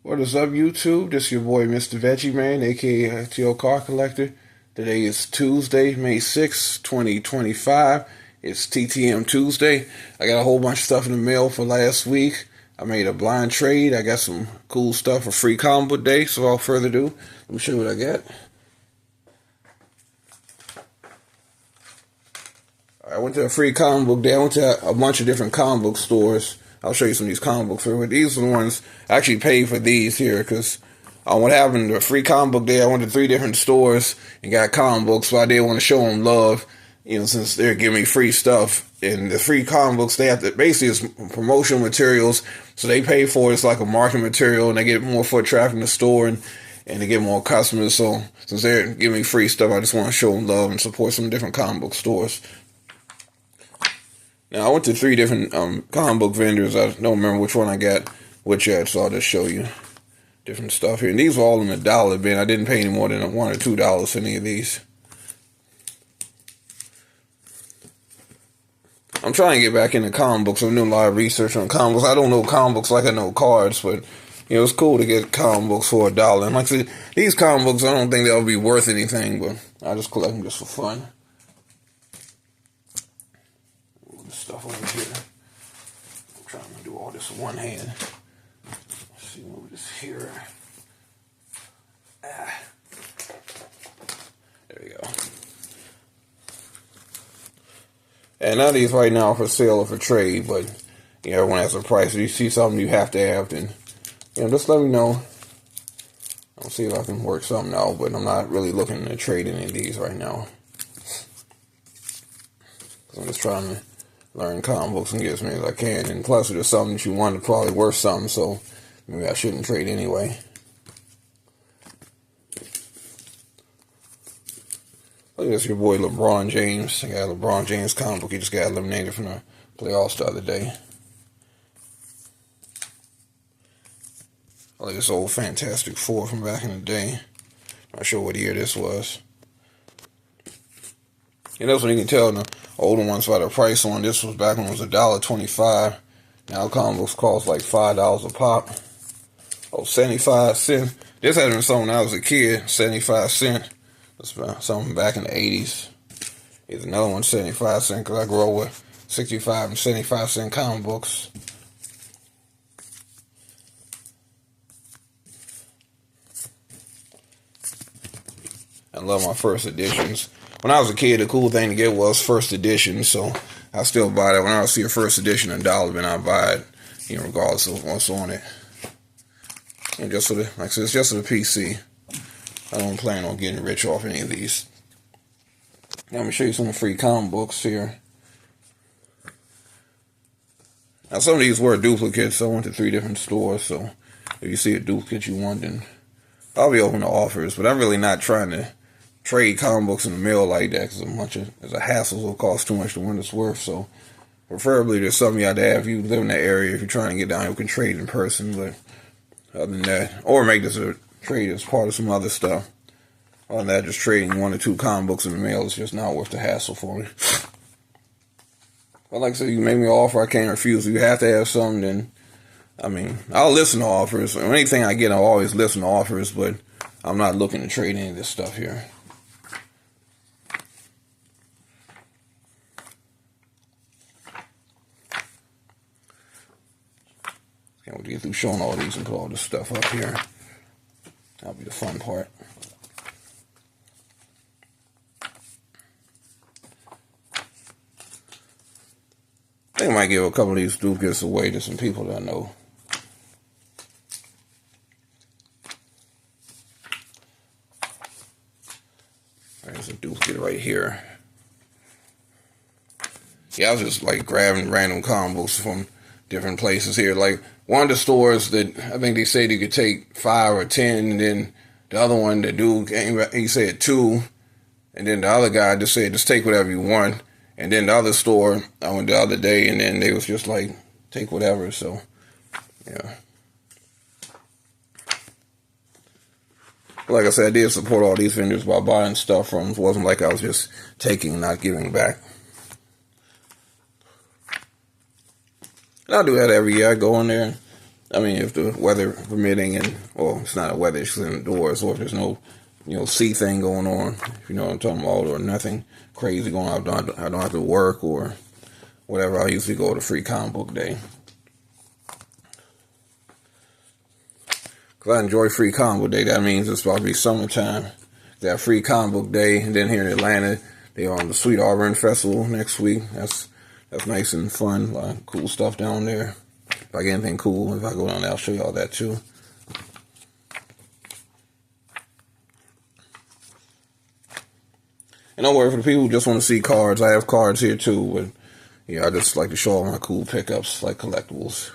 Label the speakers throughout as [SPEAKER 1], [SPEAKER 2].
[SPEAKER 1] What is up, YouTube? This is your boy, Mr. Veggie Man, aka FTO Car Collector. Today is Tuesday, May 6, 2025. It's TTM Tuesday. I got a whole bunch of stuff in the mail for last week. I made a blind trade. I got some cool stuff for free comic book day. So without further ado, let me show you what I got. I went to a free comic book day. I went to a bunch of different comic book stores. I'll show you some of these comic books here. But these are the ones I actually paid for these here because what happened, the free comic book day, I went to 3 different stores and got comic books, so I did want to show them love, since they're giving me free stuff. And the free comic books, they have to, basically it's promotional materials, so they pay for it. It's like a marketing material, and they get more foot traffic in the store, and they get more customers. So since they're giving me free stuff, I just want to show them love and support some different comic book stores. Now, I went to 3 different comic book vendors. I don't remember which one I got which at, so I'll just show you different stuff here. And these were all in the dollar bin. I didn't pay any more than $1 or $2 for any of these. I'm trying to get back into comic books. I'm doing a lot of research on comic books. I don't know comic books like I know cards, but it's cool to get comic books for $1. And like I said, these comic books, I don't think they'll be worth anything, but I just collect them just for fun. Stuff over here. I'm trying to do all this with one hand. Let's see, move this here. There we go. And none of these right now are for sale or for trade, but everyone has a price. If you see something you have to have, then just let me know. I'll see if I can work something out, but I'm not really looking to trade any of these right now. I'm just trying to learn comic books and get as many as I can. And plus, if there's something that you want, it's probably worth something, so maybe I shouldn't trade anyway. Look at this, your boy LeBron James. I got a LeBron James comic book. He just got eliminated from the playoffs the other day. I like this old Fantastic Four from back in the day. Not sure what year this was. And that's when you can tell the older ones by the price on. This was back when it was $1.25. Now comic books cost like $5 a pop. Oh, 75 cents. This had been something when I was a kid, 75 cents. That's something back in the 80s. Here's another one, 75 cents, because I grew up with 65 and 75 cent comic books. I love my first editions. When I was a kid, the cool thing to get was first edition, so I still buy that. When I see a first edition $1, then I buy it, regardless of what's on it. And just for the, like I said, it's just for the PC. I don't plan on getting rich off any of these. Now, let me show you some free comic books here. Now, some of these were duplicates, so I went to 3 different stores, so if you see a duplicate you want, then I'll be open to offers, but I'm really not trying to trade comic books in the mail like that because it's a hassle, so it costs too much to what it's worth. So preferably there's something you have to have if you live in that area. If you're trying to get down, you can trade in person, but other than that, or make this a trade as part of some other stuff. Other than that, just trading 1 or 2 comic books in the mail is just not worth the hassle for me. But like I said, you make me an offer, I can't refuse. If you have to have something, then I'll listen to offers. Anything I get, I'll always listen to offers, but I'm not looking to trade any of this stuff here. Can't wait to get through showing all these and put all this stuff up here. That'll be the fun part. I think I might give a couple of these duplicates away to some people that I know. There's a duplicate right here. Yeah, I was just like grabbing random comic books from different places here. Like one of the stores that I think they said you could take 5 or 10, and then the other one, the dude came, he said 2, and then the other guy just said just take whatever you want. And then the other store I went the other day, and then they was just like take whatever. So yeah. Like I said, I did support all these vendors by buying stuff from them. It wasn't like I was just taking and not giving back. And I do that every year. I go in there and I mean, if the weather permitting, and well, it's not a weather, it's indoors, or if there's no, sea thing going on, if you know what I'm talking about, or nothing crazy going on, I don't have to work or whatever. I usually go to Free Comic Book Day. Because I enjoy Free Comic Book Day. That means it's about to be summertime. That Free Comic Book Day, and then here in Atlanta, they're on the Sweet Auburn Festival next week. That's nice and fun. A lot of cool stuff down there. If I get anything cool, if I go down there, I'll show you all that too. And don't worry, for the people who just want to see cards, I have cards here too. But yeah, I just like to show all my cool pickups, like collectibles.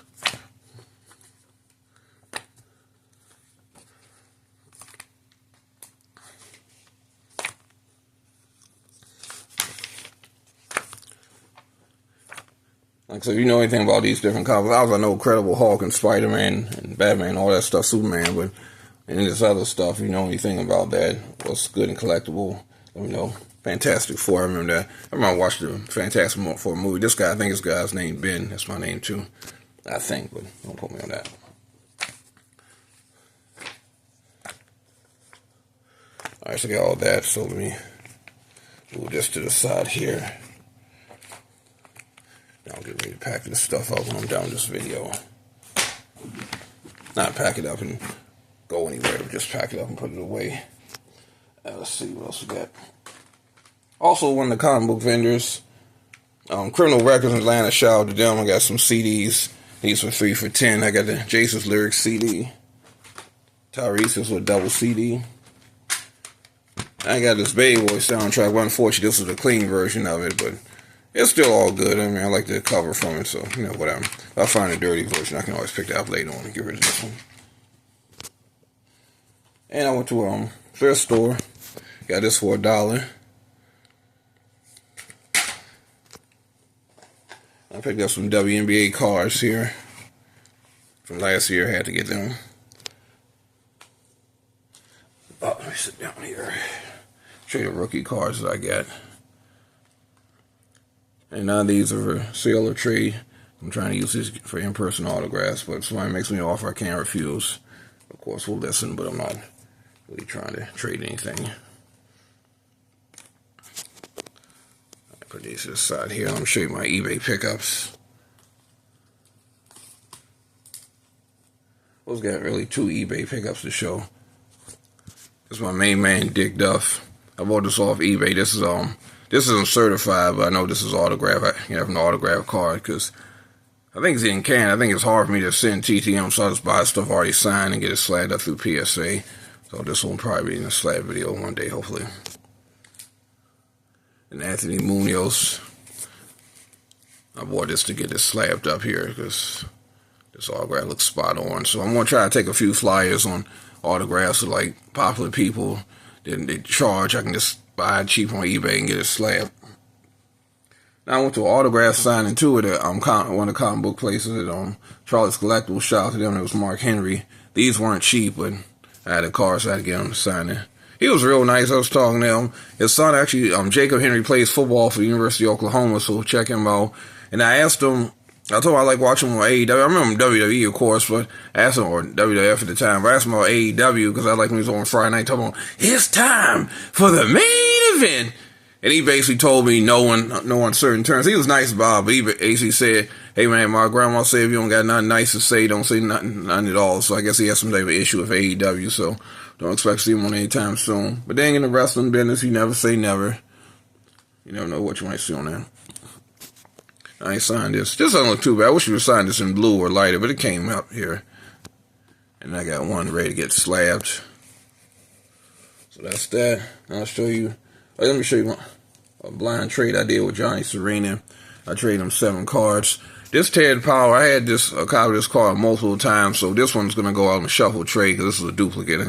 [SPEAKER 1] Like, so if you know anything about these different comics, I know Incredible Hulk and Spider-Man and Batman, all that stuff, Superman, but and this other stuff, if you know anything about that, what's good and collectible, let me know. Fantastic Four, I remember that. I remember I watched the Fantastic Four movie. This guy, I think this guy's name Ben. That's my name too. I think, but don't put me on that. Alright, so I got all that, so let me move this to the side here. Now I'll get ready to pack this stuff up when I'm done with this video. Not pack it up and go anywhere, but just pack it up and put it away. Let's see what else we got. Also, one of the comic book vendors, Criminal Records in Atlanta, shout out to them. I got some CDs. These were 3 for $10. I got the Jason's Lyrics CD. Tyrese's with a double CD. I got this Baby Boy soundtrack, but unfortunately this was a clean version of it, but it's still all good. I mean, I like the cover from it, so, whatever. If I find a dirty version, I can always pick that up later on and get rid of this one. And I went to a thrift store. Got this for $1. I picked up some WNBA cards here from last year. I had to get them. Oh, let me sit down here. Show you the rookie cards that I got. And none of these are for sale or trade. I'm trying to use this for in-person autographs, but if somebody makes me an offer, I can't refuse. Of course, we'll listen, but I'm not really trying to trade anything. Put these to the side here. Let me show you my eBay pickups. Those got really 2 eBay pickups to show. This is my main man, Dick Duff. I bought this off eBay. This isn't certified, but I know this is autograph. I have an autograph card because I think it's in Canada. I think it's hard for me to send TTM, so I just buy stuff already signed and get it slabbed up through PSA. So this will probably be in a slab video one day, hopefully. And Anthony Munoz. I bought this to get this slabbed up here because this autograph looks spot on. So I'm going to try to take a few flyers on autographs of like popular people. Then they charge. I can just buy it cheap on eBay and get it slabbed. Now I went to an autograph signing too at one of the comic book places at Charlie's Collectibles. Shout out to them. It was Mark Henry. These weren't cheap, but I had a card, so I had to get him to sign it. He was real nice. I was talking to him. His son actually, Jacob Henry, plays football for the University of Oklahoma, so check him out. And I asked him, I told him I like watching him on AEW. I remember WWE, of course, but I asked him, or WWF at the time, but I asked him about AEW because I like when he was on Friday night talking about, it's time for the main event. And he basically told me no uncertain terms. He was nice about it, but he basically said, hey man, my grandma said if you don't got nothing nice to say, don't say nothing at all. So I guess he has some type of issue with AEW, so don't expect to see him on anytime soon. But dang, in the wrestling business, you never say never. You never know what you might see on there. I ain't signed this. This doesn't look too bad. I wish you would sign this in blue or lighter, but it came up here. And I got one ready to get slabbed. So that's that. I'll show you. Let me show you a blind trade I did with Johnny Serena. I traded him 7 cards. This Ted Power, I had a copy of this card multiple times, so this one's going to go out in a shuffle trade because this is a duplicate.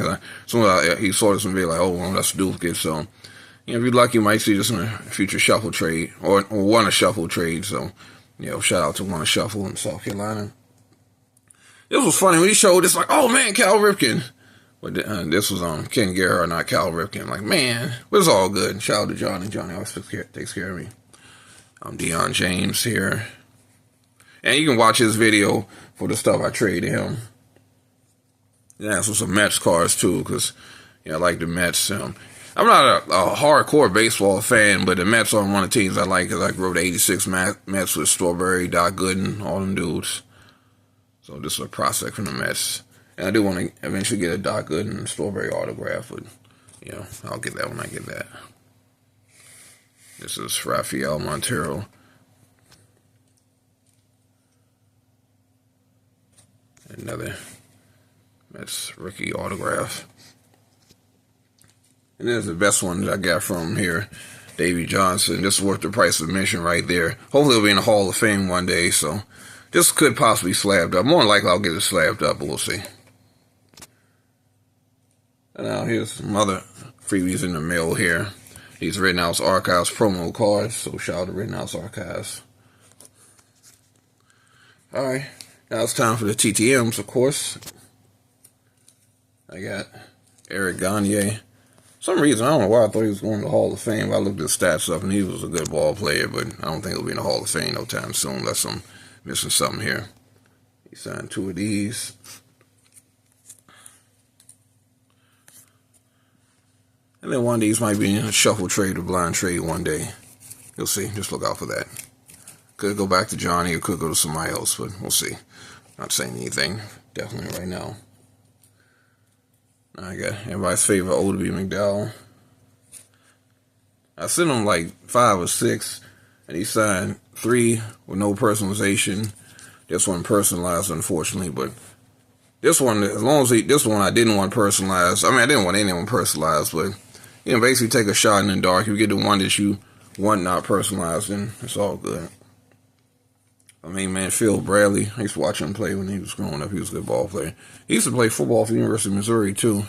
[SPEAKER 1] He saw this and be like, oh, well, that's a duplicate. So, if you're lucky, you might see this in a future shuffle trade or one a shuffle trade. So, shout out to one a shuffle in South Carolina. This was funny when he showed this, like, oh man, Cal Ripken. But this was Ken Guerra, not Cal Ripken. Like, man, but it's all good. Shout out to Johnny. Johnny always takes care of me. Deion James here. And you can watch his video for the stuff I traded him. Yeah, so some Mets cards too, because I like the Mets. I'm not a hardcore baseball fan, but the Mets are one of the teams I like because I grew up the '86 Mets with Strawberry, Doc Gooden, all them dudes. So this is a prospect from the Mets. And I do want to eventually get a Doc Gooden Strawberry autograph, but, I'll get that when I get that. This is Rafael Montero. Another Mets rookie autograph. And there's the best one that I got from here, Davey Johnson. This is worth the price of admission right there. Hopefully it'll be in the Hall of Fame one day, so this could possibly slabbed up. More than likely I'll get it slabbed up, but we'll see. And now here's some other freebies in the mail here. These Rittenhouse Archives promo cards, so shout out to Rittenhouse Archives. Alright, now it's time for the TTMs, of course. I got Eric Gagne. For some reason, I don't know why I thought he was going to the Hall of Fame. I looked his stats up, and he was a good ball player, but I don't think he'll be in the Hall of Fame no time soon, unless I'm missing something here. He signed 2 of these. And then one of these might be in a shuffle trade or blind trade one day. You'll see. Just look out for that. Could go back to Johnny or could go to somebody else, but we'll see. Not saying anything. Definitely right now. I got everybody's favorite Odie McDowell. I sent him like 5 or 6, and he signed 3 with no personalization. This one personalized, unfortunately, but this one, as long as this one I didn't want personalized. I mean, I didn't want anyone personalized, but basically take a shot in the dark. You get the one that you want not personalized, and it's all good. I mean, man, Phil Bradley, I used to watch him play when he was growing up. He was a good ball player. He used to play football for the University of Missouri, too.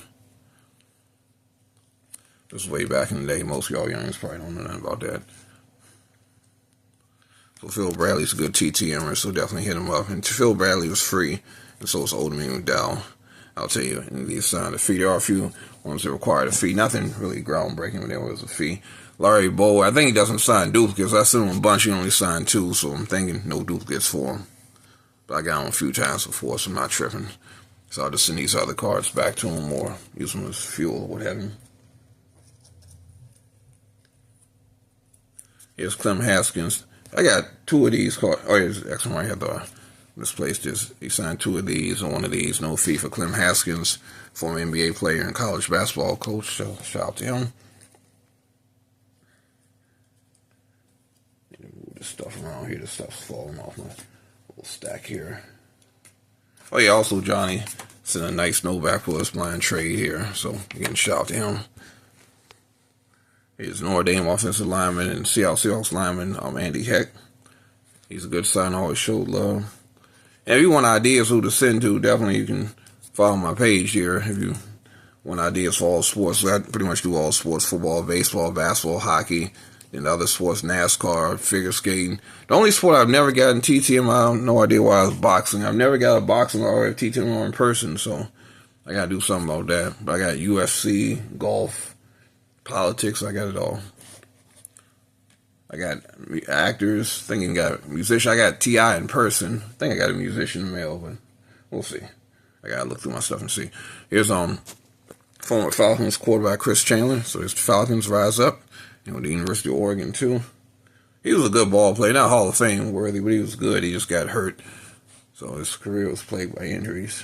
[SPEAKER 1] This was way back in the day. Most of y'all youngins probably don't know nothing about that. So Phil Bradley's a good TTMer, so definitely hit him up. And Phil Bradley was free, and so was Odie McDowell. I'll tell you, and these signed a fee. There are a few ones that required a fee. Nothing really groundbreaking, but there was a fee. Larry Bowe, I think he doesn't sign duplicates. I sent him a bunch. He only signed 2, so I'm thinking no duplicates for him. But I got him a few times before, so I'm not tripping. So I'll just send these other cards back to him or use them as fuel or what have you. Here's Clem Haskins. I got 2 of these cards. Oh, here's X one. I had to misplace this. He signed 2 of these and 1 of these. No fee for Clem Haskins, former NBA player and college basketball coach. So shout out to him. Move this stuff around here. This stuff's falling off my little stack here. Oh yeah, also Johnny sent a nice note back for us blind trade here. So again, shout out to him. Here's Notre Dame offensive lineman and Seattle Seahawks lineman, Andy Heck. He's a good sign, always showed love. And if you want ideas who to send to, definitely you can follow my page here if you want ideas for all sports. So I pretty much do all sports: football, baseball, basketball, hockey, and other sports, NASCAR, figure skating. The only sport I've never gotten TTM, I have no idea why, is boxing. I've never got a boxing or a TTM in person, so I got to do something about that. But I got UFC, golf, politics, I got it all. I got actors, thinking got musician. I got T.I. in person. I think I got a musician in the mail, but we'll see. I gotta look through my stuff and see. Here's former Falcons quarterback Chris Chandler. So his Falcons rise up. With the University of Oregon too. He was a good ball player, not Hall of Fame worthy, but he was good. He just got hurt, so his career was plagued by injuries.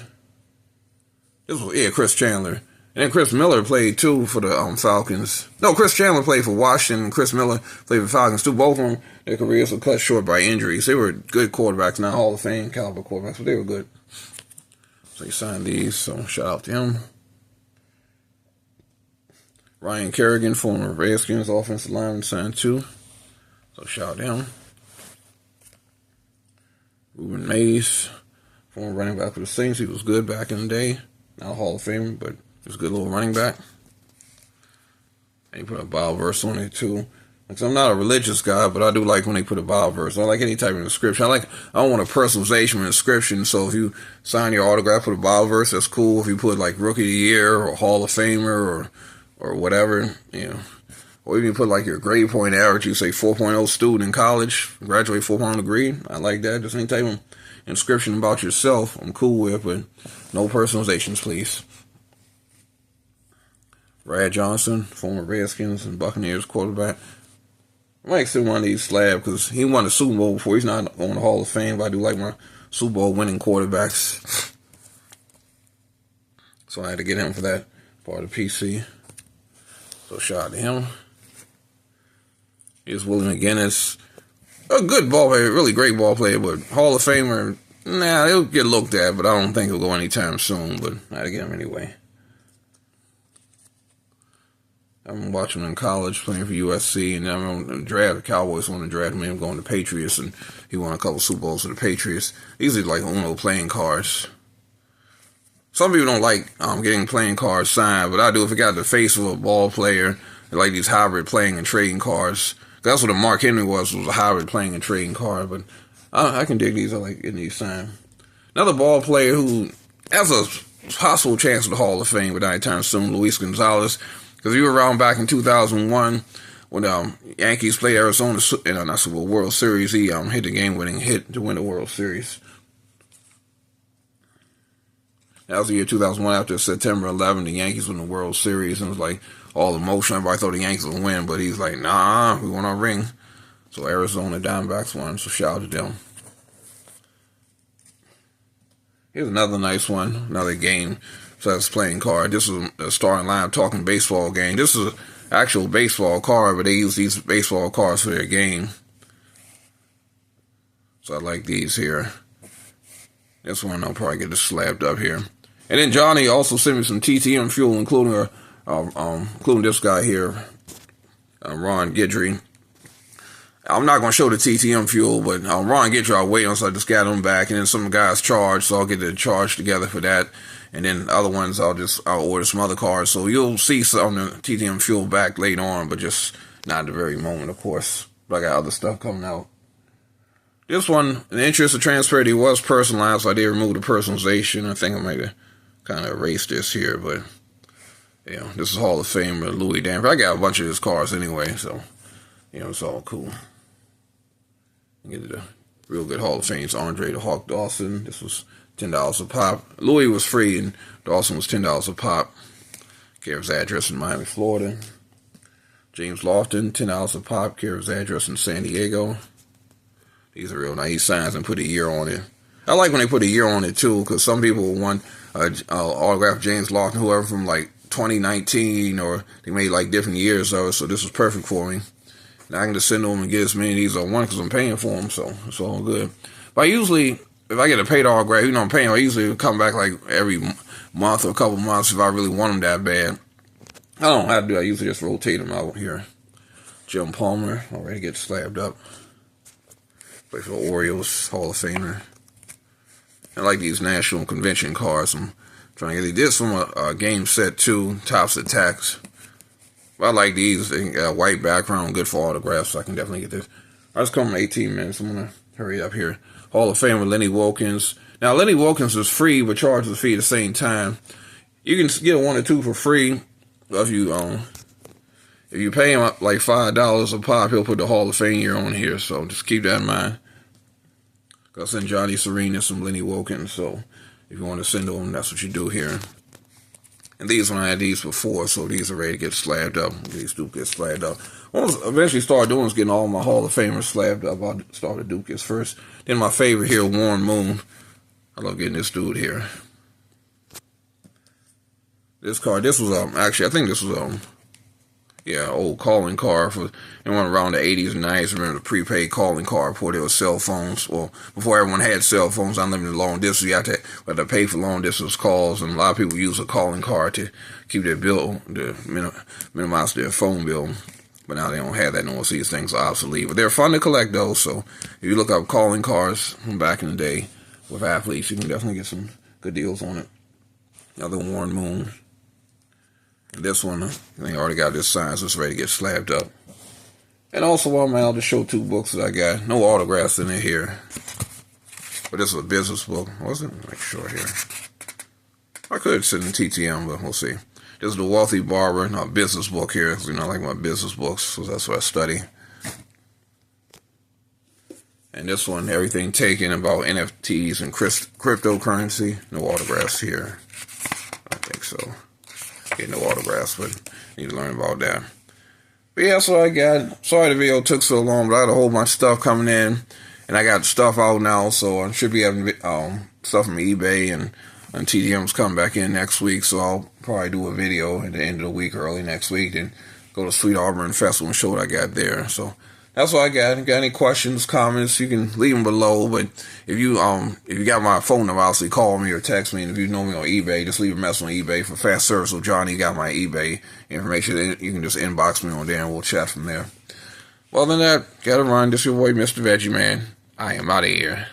[SPEAKER 1] Chris Chandler. And then Chris Miller played, too, for the Falcons. No, Chris Chandler played for Washington, and Chris Miller played for Falcons, too. Both of them, their careers were cut short by injuries. They were good quarterbacks, not Hall of Fame caliber quarterbacks, but they were good. So he signed these, so shout out to him. Ryan Kerrigan, former Redskins offensive lineman, signed 2. So shout out to him. Ruben Mays, former running back for the Saints. He was good back in the day. Not a Hall of Fame, but he was a good little running back. And he put a Bible verse on it too. Because I'm not a religious guy, but I do like when they put a Bible verse. I like any type of inscription. I don't want a personalization or inscription. So if you sign your autograph with a Bible verse, that's cool. If you put like Rookie of the Year or Hall of Famer or whatever, or even put like your grade point average, you say 4.0 student in college, graduate 4.0 degree. I like that. Just any type of inscription about yourself, I'm cool with, but no personalizations, please. Brad Johnson, former Redskins and Buccaneers quarterback. I might send one of these slab because he won a Super Bowl before. He's not on the Hall of Fame, but I do like my Super Bowl winning quarterbacks. So I had to get him for that part of PC. So shout out to him. Here's Willie McGinnis. A good ball player, really great ball player, but Hall of Famer, nah, he'll get looked at, but I don't think he'll go anytime soon, but I had to get him anyway. I'm watching him in college playing for USC, and I'm on the draft. The Cowboys want to draft me. I'm going to Patriots, and he won a couple Super Bowls for the Patriots. These are like Uno playing cards. Some people don't like getting playing cards signed, but I do if it got the face of a ball player. I like these hybrid playing and trading cards. That's what a Mark Henry was a hybrid playing and trading card, but I can dig these. I like getting these signed. Another ball player who has a possible chance of the Hall of Fame, but anytime soon, Luis Gonzalez. Because he was around back in 2001 when Yankees played Arizona in a World Series. He hit the game-winning hit to win the World Series. That was the year 2001 after September 11. The Yankees won the World Series, and it was like all emotion. Everybody thought the Yankees would win, but he's like, nah, we want our ring. So Arizona Diamondbacks won, so shout out to them. Here's another nice one, another game. So that's playing card. This is a starting line talking baseball game. This is an actual baseball card, but they use these baseball cards for their game. So I like these here. This one I'll probably get this slabbed up here. And then Johnny also sent me some TTM fuel, including this guy here, Ron Guidry. I'm not going to show the TTM fuel, but Ron Guidry I'll wait on, so I just got him back. And then some guys charged, so I'll get the charge together for that. And then the other ones, I'll order some other cards. So you'll see some of the TTM fuel back later on, but just not at the very moment, of course. But I got other stuff coming out. This one, in the interest of transparency, was personalized, so I did remove the personalization. I think I might have kind of erased this here, but this is Hall of Famer Louis Danforth. I got a bunch of his cards anyway, so it's all cool. Get the real good Hall of Fame's Andre the Hawk Dawson. This was $10 a pop. Louis was free, and Dawson was $10 a pop. Care of his address in Miami, Florida. James Lofton, $10 a pop. Care of his address in San Diego. These are real nice signs and put a year on it. I like when they put a year on it too, because some people want autograph James Lofton, whoever, from like 2019, or they made like different years of it. So this was perfect for me. And I can just send them and get as many of these as I want because I'm paying for them, so it's all good. But I usually, if I get a paid autograph, I'm paying, I usually come back like every month or a couple months if I really want them that bad. I don't know how to do it. I usually just rotate them out here. Jim Palmer, already get slabbed up. Play for the Orioles, Hall of Famer. I like these National Convention cards. I'm trying to get this from a game set 2, Topps Attacks. I like these. They got a white background, good for autographs, so I can definitely get this. I just come in 18 minutes. I'm going to hurry up here. Hall of Famer Lenny Wilkens. Now, Lenny Wilkens is free, but charges a fee at the same time. You can get 1 or 2 for free. If you pay him like $5 a pop, he'll put the Hall of Fame year on here. So just keep that in mind. I'll send Johnny Serena some Lenny Wilkens. So if you want to send them, that's what you do here. And these, when I had these before, so these are ready to get slabbed up. These do get slabbed up. What I'll eventually start doing is getting all my Hall of Famers slabbed up. I'll start with Dukas first. Then my favorite here, Warren Moon. I love getting this dude here. This card, this was actually, I think this was old calling card for anyone around the 80s and 90s. Remember the prepaid calling card before there was cell phones. Well, before everyone had cell phones, unlimited long distance. You have to pay for long distance calls, and a lot of people use a calling card to keep their bill, to minimize their phone bill. But now they don't have that no more, so these things are obsolete. But they're fun to collect though, so if you look up calling cards from back in the day with athletes, you can definitely get some good deals on it. Another Warren Moon. This one, I think I already got this signed, so it's ready to get slabbed up. And also, I'll just show 2 books that I got. No autographs in it here. But this is a business book. Wasn't make sure here. I could sit in TTM, but we'll see. This is the Wealthy Barber, business book here. I like my business books, so that's what I study. And this one, everything taken about NFTs and cryptocurrency. No autographs here. I think so. Yeah, no autographs, but need to learn about that. But yeah, that's what I got. Sorry the video took so long, but I had a whole bunch of stuff coming in. And I got stuff out now, so I should be having stuff from eBay and TDM's coming back in next week. So I'll probably do a video at the end of the week, early next week, and go to Sweet Auburn Festival and show what I got there. So that's what I got. If you got any questions, comments, you can leave them below. But if you got my phone number, obviously call me or text me. And if you know me on eBay, just leave a message on eBay for fast service. So Johnny got my eBay information. You can just inbox me on there and we'll chat from there. Well, other than that, gotta run. This is your boy, Mr. Veggie Man. I am out of here.